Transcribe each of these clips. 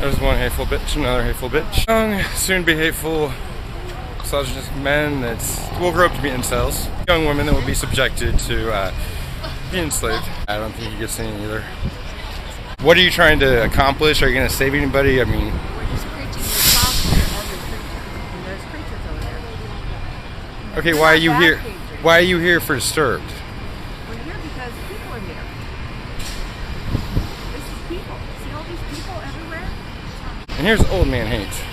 There's one hateful bitch, another hateful bitch. Young, soon be hateful, misogynist men that will grow up to be incels. Young women that will be subjected to being enslaved. I don't think he gets any either. What are you trying to accomplish? Are you going to save anybody? I mean... We're just preaching the gospel to every creature. And there's creatures over there. Okay, why are you here? Why are you here for Disturbed? We're here because people are here. This is people. See all these people everywhere? And here's old man hate.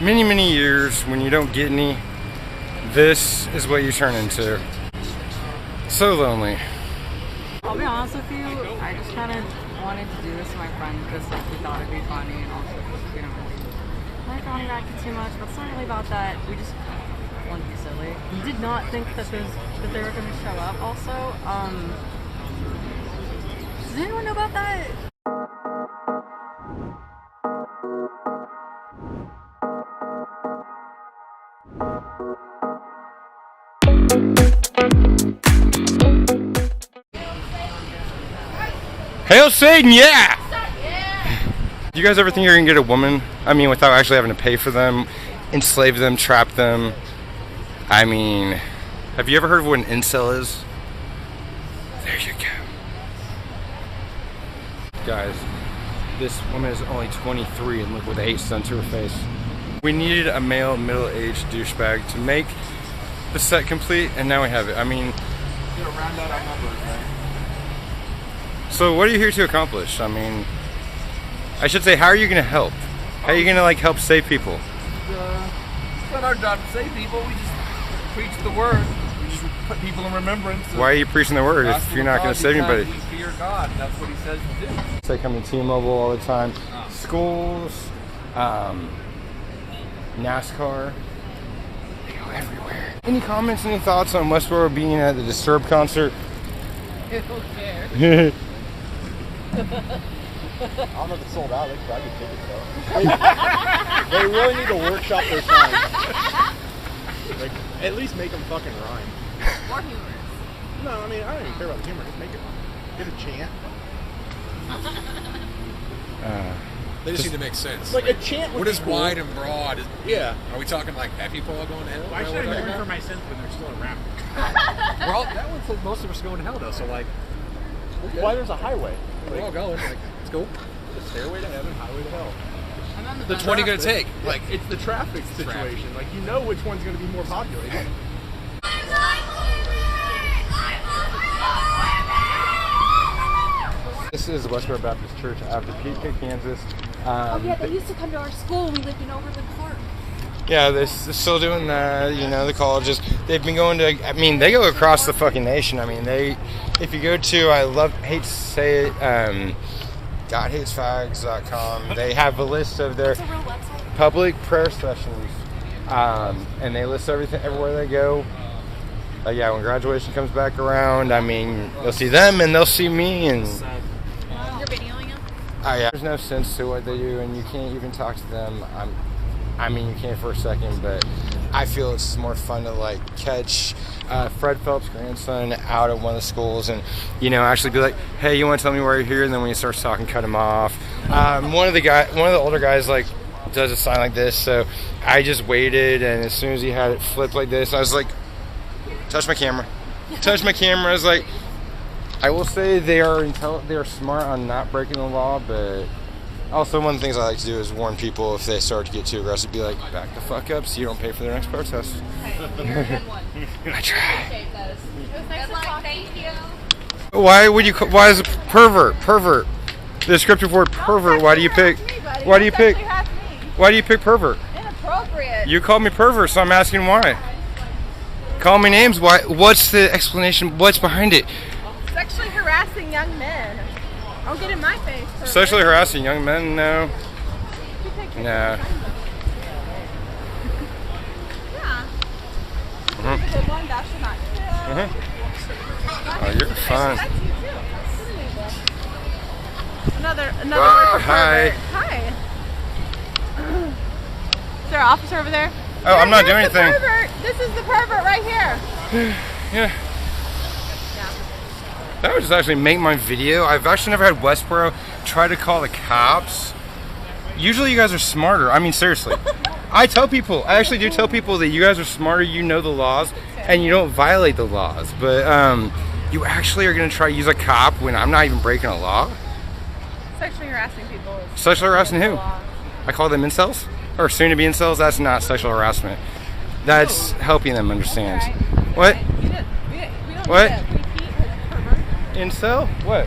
Many, many years when you don't get any, this is what you turn into. So lonely. I'll be honest with you, I just kind of wanted to do this to my friend because like, we thought it'd be funny and also because we don't really like on back too much, but it's not really about that. We just wanted to be silly. We did not think that they were going to show up also. Does anyone know about that? Hail Satan, yeah! Do you guys ever think you're gonna get a woman? I mean, without actually having to pay for them, enslave them, trap them? I mean, have you ever heard of what an incel is? There you go. Guys, this woman is only 23 and look what the hate's done to her face. We needed a male, middle-aged douchebag to make the set complete, and now we have it. I mean... You're gonna round out our numbers, right? So what are you here to accomplish? I mean, I should say, how are you going to help? How are you going to like help save people? It's not our job to save people. We just preach the word. We just put people in remembrance. Why are you preaching the word if you're not going to save anybody? We fear God. That's what He says to do. They come to T-Mobile all the time. Schools, NASCAR. They go everywhere. Any comments? Any thoughts on Westboro being at the Disturbed concert? Who cares? I don't know if it's sold out. They could probably get tickets though. They really need to workshop their songs. Like, at least make them fucking rhyme. More humorous. No, I mean, I don't even care about the humor. Just make it get a chant. They just need to make sense. Like a chant would What be is cool. wide and broad? Yeah. Are we talking like happy people going to hell? Why should I mourn for my sins when they're still around? Well, that one says most of us are going to hell though, so like... Why there's a highway? We're all going. Like, it's cool. The stairway to heaven, highway to hell. Which one are you going to take? Like, it's the traffic situation. Like, you know which one's going to be more popular. This is the Westboro Baptist Church out of Topeka, Kansas. Oh yeah, they used to come to our school. We lived in Overland Park. Yeah, they're still doing that. You know, the colleges. They've been going to. I mean, they go across the fucking nation. I mean, they. If you go to, hate to say it, GodHatesFags.com. They have a list of their public prayer sessions, and they list everything everywhere they go. Yeah, when graduation comes back around, I mean, they'll see them and they'll see me, and You're videoing them? oh yeah, there's no sense to what they do, and you can't even talk to them. I mean, you can for a second, but I feel it's more fun to like catch Fred Phelps' grandson out at one of the schools, and you know, actually be like, "Hey, you want to tell me why you're here?" And then when he starts talking, cut him off. One of the older guys like does a sign like this, so I just waited, and as soon as he had it flipped like this, I was like, "Touch my camera." Touch my camera. I was like, I will say they are smart on not breaking the law, but also one of the things I like to do is warn people if they start to get too aggressive, be like, back the fuck up so you don't pay for their next protest. You're a good one. I try. Appreciate those. It was nice to talk. Thank you. Why is a pervert? The descriptive word pervert, why do you pick pervert? Inappropriate. You called me pervert, so I'm asking why. Call me names, why? What's the explanation? What's behind it? Sexually harassing young men. Don't get in my face. Pervert. Sexually harassing young men? No. You take pictures. Nah. Yeah. Mhm. That's a good one. That's not chill. Oh, you're fine. That's you too. Another Wow, word for hi. pervert. Hi. Is there an officer over there? Oh, I'm not doing Here's the anything. pervert. This is the pervert right here. Yeah. That would just actually make my video. I've actually never had Westboro try to call the cops. Usually you guys are smarter. I mean, seriously. I actually do tell people that you guys are smarter, you know the laws, and you don't violate the laws. But you actually are going to try to use a cop when I'm not even breaking a law? Sexually harassing people. Sexually harassing who? I call them incels? Or soon to be incels? That's not sexual harassment. That's helping them understand. What? We don't What? need to repeat his pervert. Incel? What?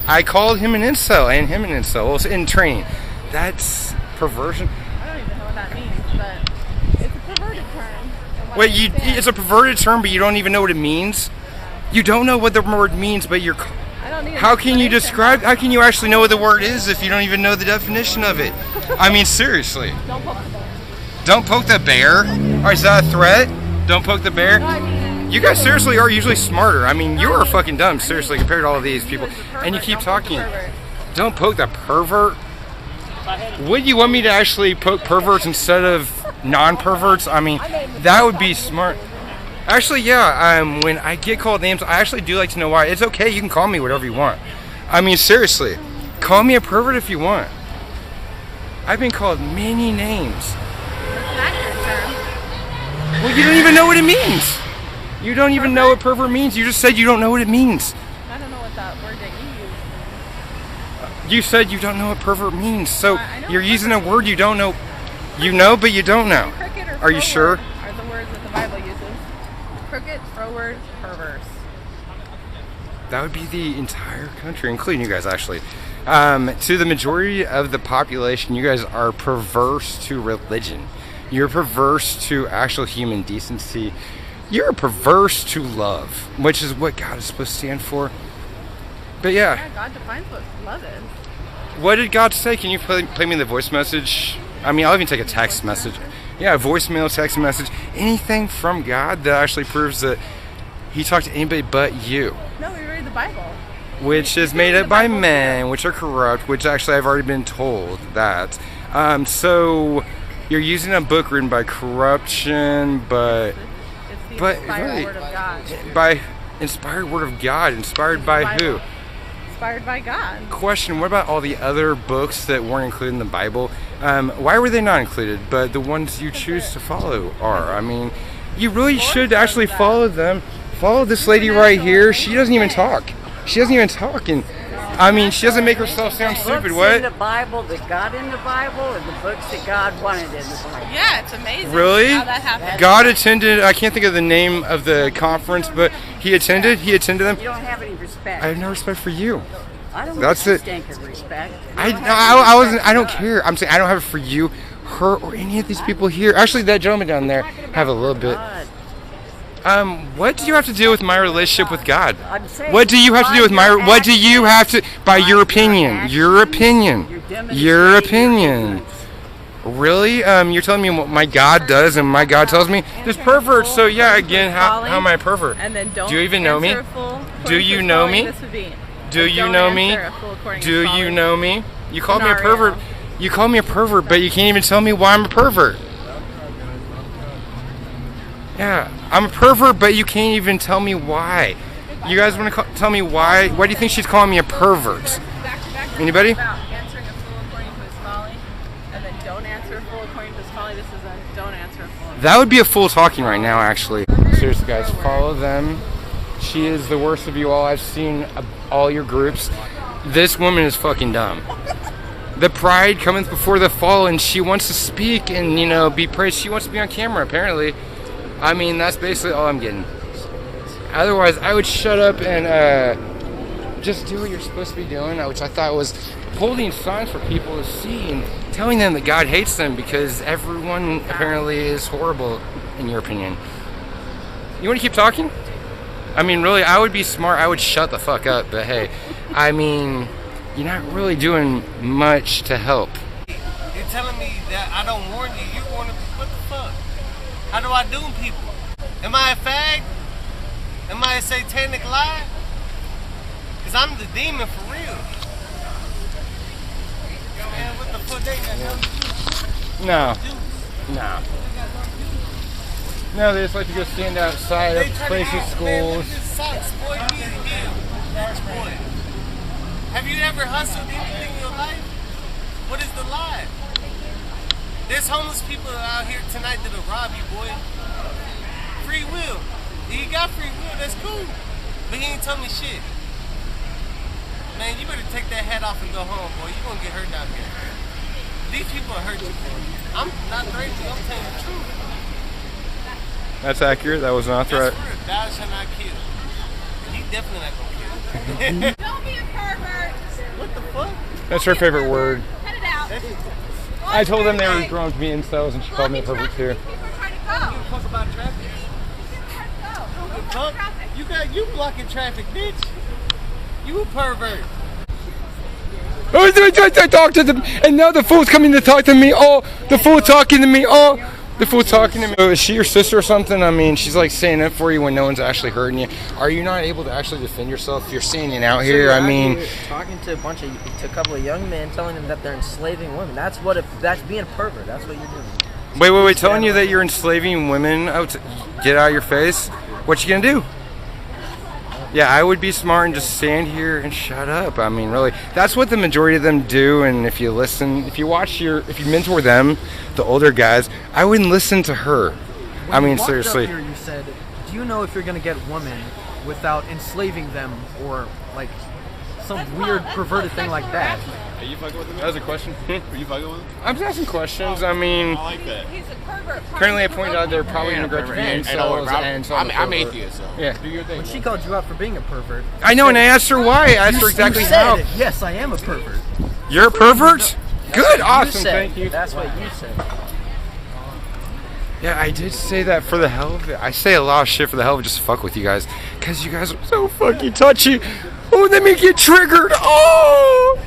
I called him an incel and him an incel. Well, it's in training. That's perversion. I don't even know what that means, but it's a perverted term. from what I Wait, understand. it's a perverted term, but you don't even know what it means? You don't know what the word means, but you're... I don't need an How can you explanation. describe... How can you actually know what the word is if you don't even know the definition of it? I mean, seriously. Don't poke the bear. Don't poke the bear? Or is that a threat? Don't poke the bear? No, I mean, You guys seriously are usually smarter. I mean, you are fucking dumb, seriously, compared to all of these people. And you keep talking. Don't poke the pervert. Would you want me to actually poke perverts instead of non-perverts? I mean, that would be smart. Actually, yeah, when I get called names, I actually do like to know why. It's okay, you can call me whatever you want. I mean, seriously, call me a pervert if you want. I've been called many names. it's an accurate term. Well, you don't even know what it means. You don't even know what pervert means. You just said you don't know what it means. I don't know what that word that you use. You said you don't know what pervert means, so I know you're what using a pervert word you don't know. You know, but you don't know. Crooked or Are you sure? froward are the words that the Bible uses. Crooked, froward, perverse. That would be the entire country, including you guys, actually. To the majority of the population, you guys are perverse to religion. You're perverse to actual human decency. You're perverse to love, which is what God is supposed to stand for. But yeah, Yeah, God defines what love is. what did God say? Can you play me the voice message? I mean, I'll even take a text message. Yeah, voicemail, text message, anything from God that actually proves that He talked to anybody but you. No, we read the Bible. Which is made up by men, which are corrupt, which actually I've already been told that. So you're using a book written by corruption, but It's the But inspired really- word of God. by inspired word of God. Inspired by who? Inspired by God. Question, what about all the other books that weren't included in the Bible? Why were they not included? But the ones you choose to follow are. I mean, you really should actually follow them. Follow this lady right here. She doesn't even talk. She doesn't even talk. And I mean, she doesn't make herself sound stupid. Books in the What? Bible that got in the Bible, or the books that God wanted in the Bible? Yeah, it's amazing Really? how that happened. God attended, I can't think of the name of the conference, but he attended them. You don't have any respect. I have no respect for you. I don't That's have it. stink of respect. I wasn't. I don't care. I'm saying I don't have it for you, her, or any of these people here. Actually, that gentleman down there have a little bit. God. What do you have to do with my relationship with God? I'm saying What do you have to do with my? What do you have to? By your opinion. Your opinion. Your opinion. Really? You're telling me what my God does, and my God tells me there's perverts. So yeah, again, how am I a pervert? And then don't Do you even know me? answer a fool according Do to you his know calling. me? This would be. Do And you don't know me? answer a fool according to Do his you calling. know me? You call me a Scenario. pervert. You call me a pervert, but you can't even tell me why I'm a pervert. Yeah, I'm a pervert, but you can't even tell me why. You guys want to tell me why? Why do you think she's calling me a pervert? Anybody? About answering a fool according to his folly, and then don't answer a fool according to his folly. This is a don't answer a fool. That would be a fool talking right now, actually. Seriously, guys, follow them. She is the worst of you all. I've seen all your groups. This woman is fucking dumb. The pride cometh before the fall, and she wants to speak and, you know, be praised. She wants to be on camera, apparently. I mean, that's basically all I'm getting. Otherwise, I would shut up and just do what you're supposed to be doing, which I thought was holding signs for people to see and telling them that God hates them because everyone apparently is horrible, in your opinion. You want to keep talking? I mean, really, I would be smart. I would shut the fuck up. But hey, I mean, you're not really doing much to help. You're telling me that I don't warn you. You warn me. What the fuck? How do I doom people? Am I a fag? Am I a satanic lie? Because I'm the demon for real. Man, what the fuck they got nothing to do? No. No, they just like to go stand outside of places, schools. Sucks, boy. You need to heal. Boy. Have you ever hustled anything in your life? What is the lie? There's homeless people out here tonight that'll rob you, boy. Free will. He got free will, that's cool. But he ain't told me shit. Man, you better take that hat off and go home, boy. You're gonna get hurt out here. These people are hurt you, boy. I'm not threatening you, I'm telling you the truth. That's accurate. That was not a threat. That's real. Thou shalt not kill. He definitely not gonna kill. Don't be a pervert. What the fuck? That's her favorite word. Cut it out. I told them they were growing to be incels, and she called me a pervert too. People are trying to go. Fuck about traffic. Fuck. You blocking traffic, bitch. You a pervert. I talked to them, and now the fool's coming to talk to me. Oh, the fool talking to me. Oh, the fool talking to me. Oh, is she your sister or something? I mean, she's like saying it for you when no one's actually hurting you. Are you not able to actually defend yourself if you're standing out here? I mean, talking to a couple of young men, telling them that they're enslaving women. That's being a pervert. That's what you're doing. Wait, telling you that you're enslaving women? Oh, get out of your face. What you gonna do? Yeah, I would be smart and just stand here and shut up. I mean, really, that's what the majority of them do. And if you listen, if you mentor them, the older guys, I wouldn't listen to her. I mean, seriously. Here, you said, do you know if you're going to get women without enslaving them or like some weird perverted thing like that? Are you fucking with him? That was a question. Are you fucking with him? I'm just asking questions. I mean, I like that. He's a pervert. currently I pointed out they're probably going to graduate incels and so I'm atheist, so yeah. do your thing. When she called you out for being a pervert. I know, and I asked her why. I asked her exactly you said, how. yes, I am a pervert. You're a pervert? Good, awesome, You said. thank you. That's what you said. Yeah, I did say that for the hell of it. I say a lot of shit for the hell of it just to fuck with you guys. Because you guys are so fucking touchy. Oh, they make you triggered. Oh!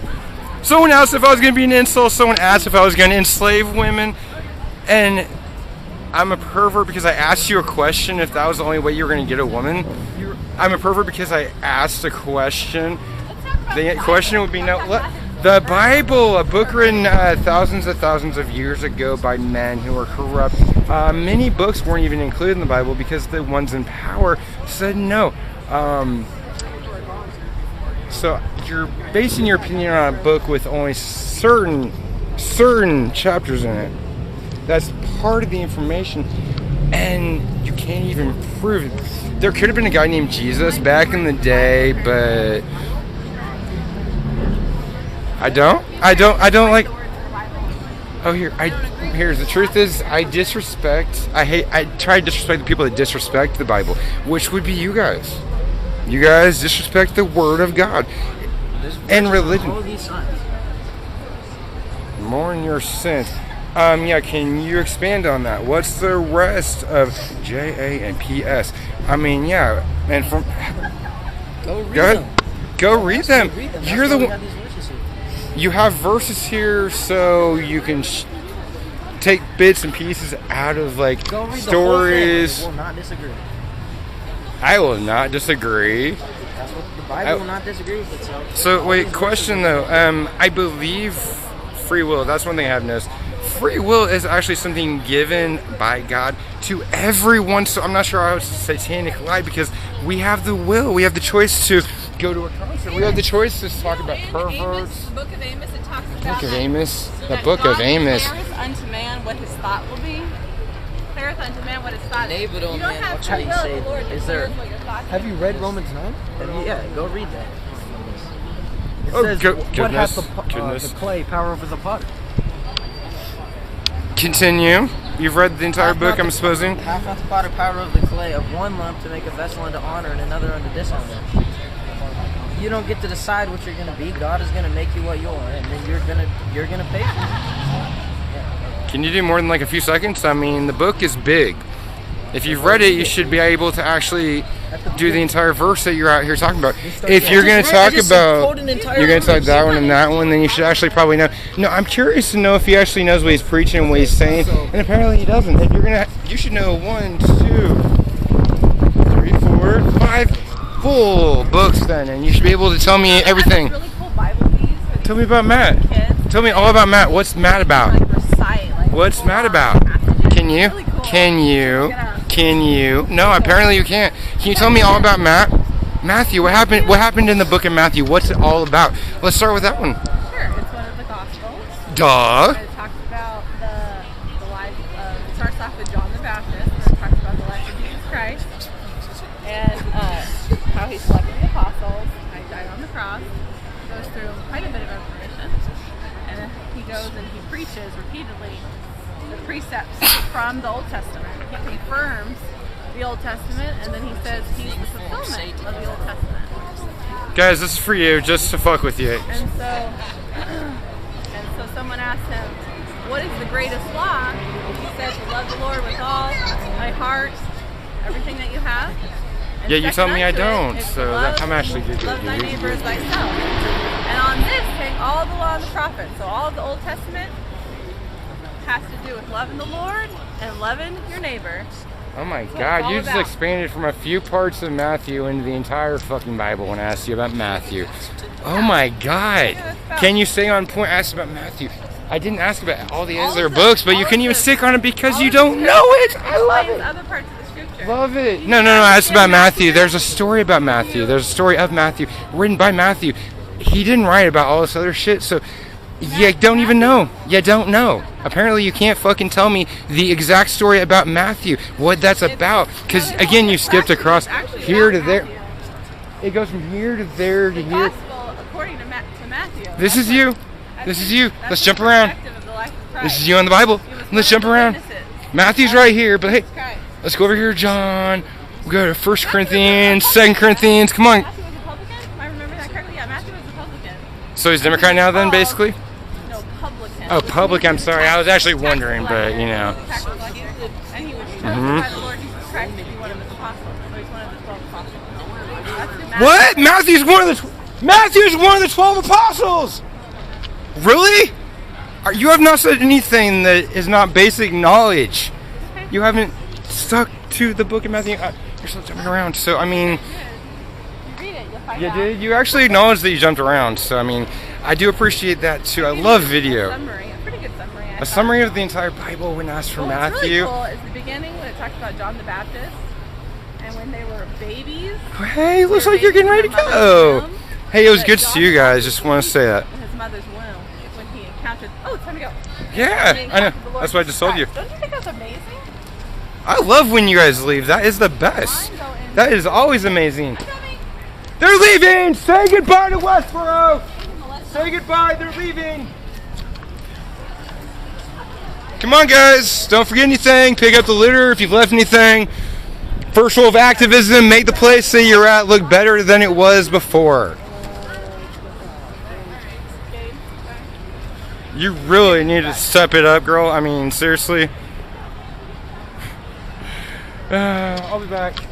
Someone asked if I was going to be an incel. Someone asked if I was going to enslave women. And I'm a pervert because I asked you a question if that was the only way you were going to get a woman. I'm a pervert because I asked a question. The question would be, no, the Bible, a book written thousands of years ago by men who were corrupt. Many books weren't even included in the Bible because the ones in power said no. So you're basing your opinion on a book with only certain chapters in it. That's part of the information, and you can't even prove it. There could have been a guy named Jesus back in the day, but I don't like. Oh, here's the truth is I try to disrespect the people that disrespect the Bible, which would be you guys. You guys disrespect the Word of God and religion. More in your sins. Yeah, can you expand on that? What's the rest of J, A, and P-S? I mean, yeah, and from... Go read them. You're the one... You have verses here so you can take bits and pieces out of, like, stories. I will not disagree. I will not disagree. That's what the Bible will not disagree with itself. So, wait, question though. I believe free will, that's one thing I have noticed. Free will is actually something given by God to everyone. So I'm not sure how it's a satanic lie because we have the will. We have the choice to go to a concert. We have the choice to talk about perverts. The book of Amos, it talks about Book of Amos. So The that Book of God Amos. declareth unto man what his thought will be. declareth unto man what his thought is. David, oh You don't man, have what to shall you will, say? the Lord Is there- declares what your thoughts Have you read Romans 9? Yeah, go read that. It Oh, says, what has goodness. the clay power over the potter? Continue. You've read the entire book, I'm supposing. Hath not the potter power of the clay of one lump to make a vessel unto honor and another unto dishonor? You don't get to decide what you're going to be. God is going to make you what you are, and then you're gonna pay for it. Can you do more than like a few seconds? I mean, the book is big. If you've read it, you should be able to actually do the entire verse that you're out here talking about. If you're going to talk about, you're going to talk that one and that one, then you should actually probably know. No, I'm curious to know if he actually knows what he's preaching and what he's saying, and apparently he doesn't. If you're gonna, you should know 1, 2, 3, 4, 5 full books then, and you should be able to tell me everything. Really cool Bible feeds for Tell me about Matt. kids. Tell me all about Matt. What's Matt about? Like recite, like What's Matt about? passages. Can you? Really cool. Can you? Can you? No, apparently you can't. Can you tell me all about Matthew? What happened? What happened in the book of Matthew? What's it all about? Let's start with that one. Sure, it's one of the Gospels. Duh. It talks about the life of, it starts off with John the Baptist, and it talks about the life of Jesus Christ, and how he selected the apostles, how he died on the cross. It goes through quite a bit of information, and then he goes and he preaches repeatedly the precepts from the Old Testament. He confirms the Old Testament, and then he says he's the fulfillment of the Old Testament. Guys, this is for you, just to fuck with you. And so someone asked him, what is the greatest law? He said to love the Lord with all my heart, everything that you have. And Yeah, you tell me I don't, is so I'm actually good. Love thy neighbor as thyself. And on this hang all the law and the prophets. So all of the Old Testament has to do with loving the Lord and loving your neighbor. Oh my God, you just expanded from a few parts of Matthew into the entire fucking Bible when I asked you about Matthew. Oh my God. Can you stay on point? I asked about Matthew. I didn't ask about all the other books, but you couldn't even stick on it because you don't know it. I love it. Other parts of the scripture. Love it. No, I asked about Matthew. There's a story about Matthew. There's a story of Matthew written by Matthew. He didn't write about all this other shit, so you don't even know. You don't know. Apparently you can't fucking tell me the exact story about Matthew, what that's about. Because, again, you skipped across here to there. It goes from here to there to here. According to Matthew. This is you. This is you. Let's jump around. This is you on the Bible. Let's jump around. Matthew's right here, but hey, let's go over here, John. We'll go to 1 Corinthians, 2 Corinthians. Come on. Matthew was a publican? Am I remembering that correctly? Yeah, Matthew was a publican. So he's Democrat now then, basically? No, publican. Oh, public, I'm sorry. I was actually wondering, but, you know. And he was chosen by the Lord Jesus Christ to be one of his apostles. So he's one of the 12 apostles. What? Matthew's one of the 12 apostles! Really? You have not said anything that is not basic knowledge. You haven't stuck to the book of Matthew. You're still jumping around, so, I mean... You read it, you'll find out. You did? You actually acknowledged that you jumped around, so, I mean, I do appreciate that, too. I love video. A pretty good summary. A summary of the entire Bible when asked for Matthew. What's really cool is the beginning when it talks about John the Baptist, and when they were babies. Hey, looks like you're getting ready to go. Hey, it was good to see you guys. Just want to say that. In his mother's womb, when he encountered. Oh, it's time to go. Yeah, I know. That's what I just told you. Don't you think that's amazing? I love when you guys leave. That is the best. That is always amazing. They're leaving. Say goodbye to Westboro. Say goodbye. They're leaving. Come on, guys. Don't forget anything. Pick up the litter if you've left anything. First rule of activism, make the place that you're at look better than it was before. You really need to step it up, girl. I mean, seriously. I'll be back.